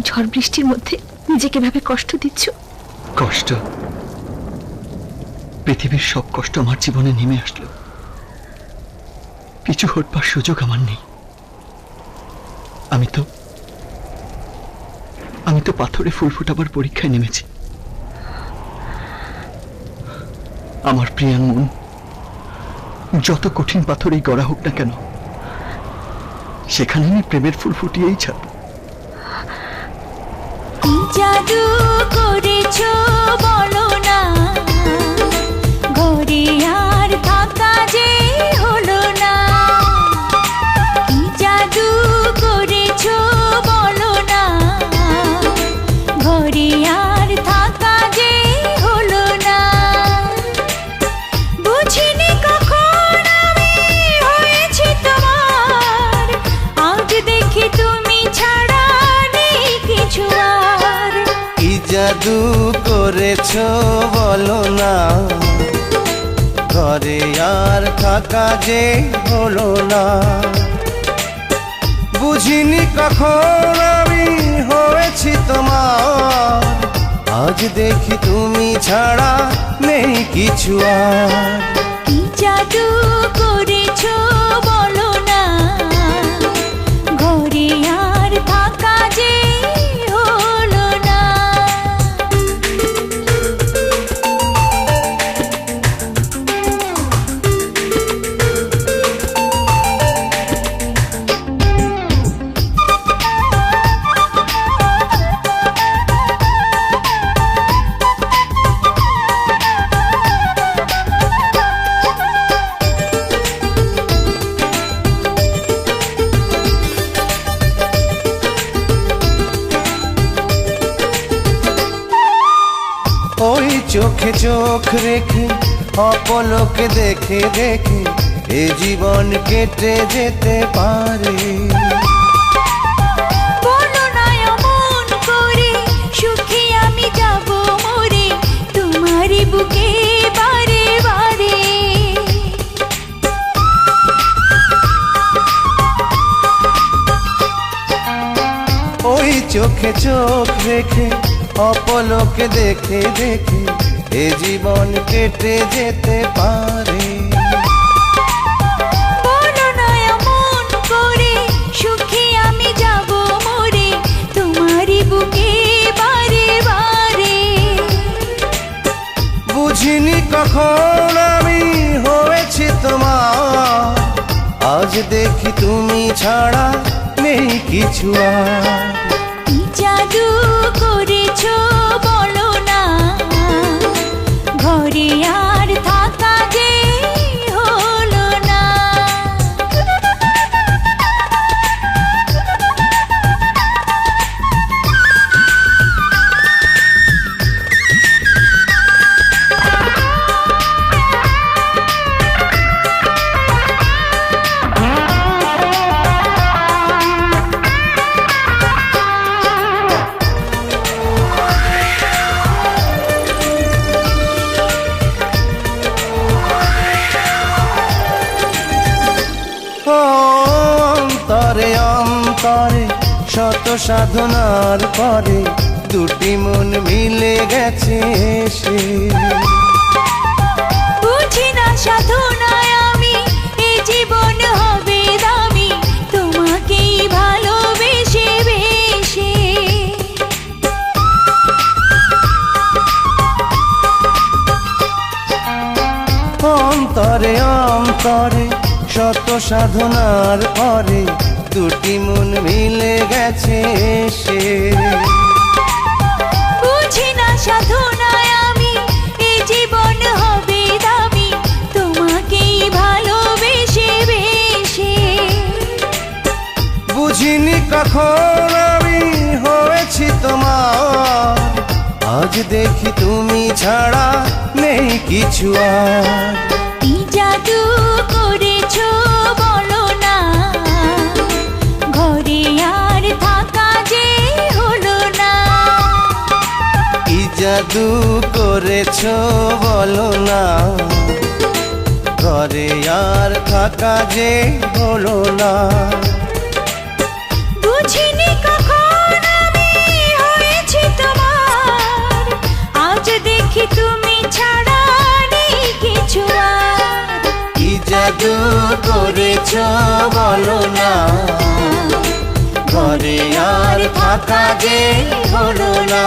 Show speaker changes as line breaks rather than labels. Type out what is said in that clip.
ঝড় বৃষ্টির মধ্যে নিজেকে ভাবে কষ্ট দিচ্ছ?
কষ্ট? পৃথিবীর সব কষ্ট আমার জীবনে নেমে আসলো, কিছু হটবার সুযোগ আমার নেই। আমি তো পাথরে ফুল ফোটাবার পরীক্ষায় নেমেছি। আমার প্রিয়ার মন যত কঠিন পাথরেই গড়া হোক না কেন, সেখানে আমি প্রেমের ফুল ফুটিয়েই ছাড়ব।
জাদু করেছো বলো না, ঘরে আর থাকা যে হলো না। কি জাদু করেছো বলো না, ঘরে আর থাকা যে হলো না। বুঝিনি কখন আমি হয়েছি তোমার, আজ দেখি তুমি ছাড়া নেই কিছু আর।
কি জাদু করেছো বলো না, ঘরে আর থাকা যে হলো না। বুঝিনি কখন আমি হয়েছি তোমার, আজ দেখি তুমি ছাড়া নেই কিছু আর।
কি জাদু করেছো বলো না, ঘরে আর থাকা যে হলো না।
ওই চোখে চোখ রেখে অপলকে দেখে দেখে এ জীবন কেটে যেতে পারে।
বলো না অমন করে, সুখে আমি যাব মরে তোমারই বুকে বারে বারে।
ওই চোখে চোখ রেখে অপলকে দেখে দেখে এ জীবন কেটে যেতে পারে।
বলো না এমন করে, সুখে আমি যাব মরে তোমারই বুকে বারে বারে।
বুঝিনি কখন আমি হয়েছি তোমার, আজ দেখি তুমি ছাড়া নেই কিছু আর।
কি জাদু করেছো বলো না, ঘরে আর থাকা যে হলো না।
অন্তরে অন্তরে শত সাধনার পরে দুটি মন মিলে গেছে সে।
বুঝি না সাধনায় আমি এ জীবন হবে দামি, তোমাকেই ভালোবেসে বেশে।
অন্তরে অন্তরে শত সাধনার পরে দুটি মন মিলে গেছে সে।
বুঝি না সাধনায় আমি এ জীবন হবে দামি, তোমাকেই ভালোবেসে বেশে।
বুঝিনি কখন আমি হয়েছি তোমার, আজ দেখি তুমি ছাড়া নেই কিছু আর।
কি জাদু করেছো বলো না, ঘরে আর থাকা যে হলো না।
কি জাদু করেছো বলো না, ঘরে আর থাকা যে হলো না।
বুঝিনি কখন আমি দেখি তুমি ছাড়া নেই কিছু আর।
কি জাদু করেছ বলো না, ঘরে আর থাকা যে হলো না।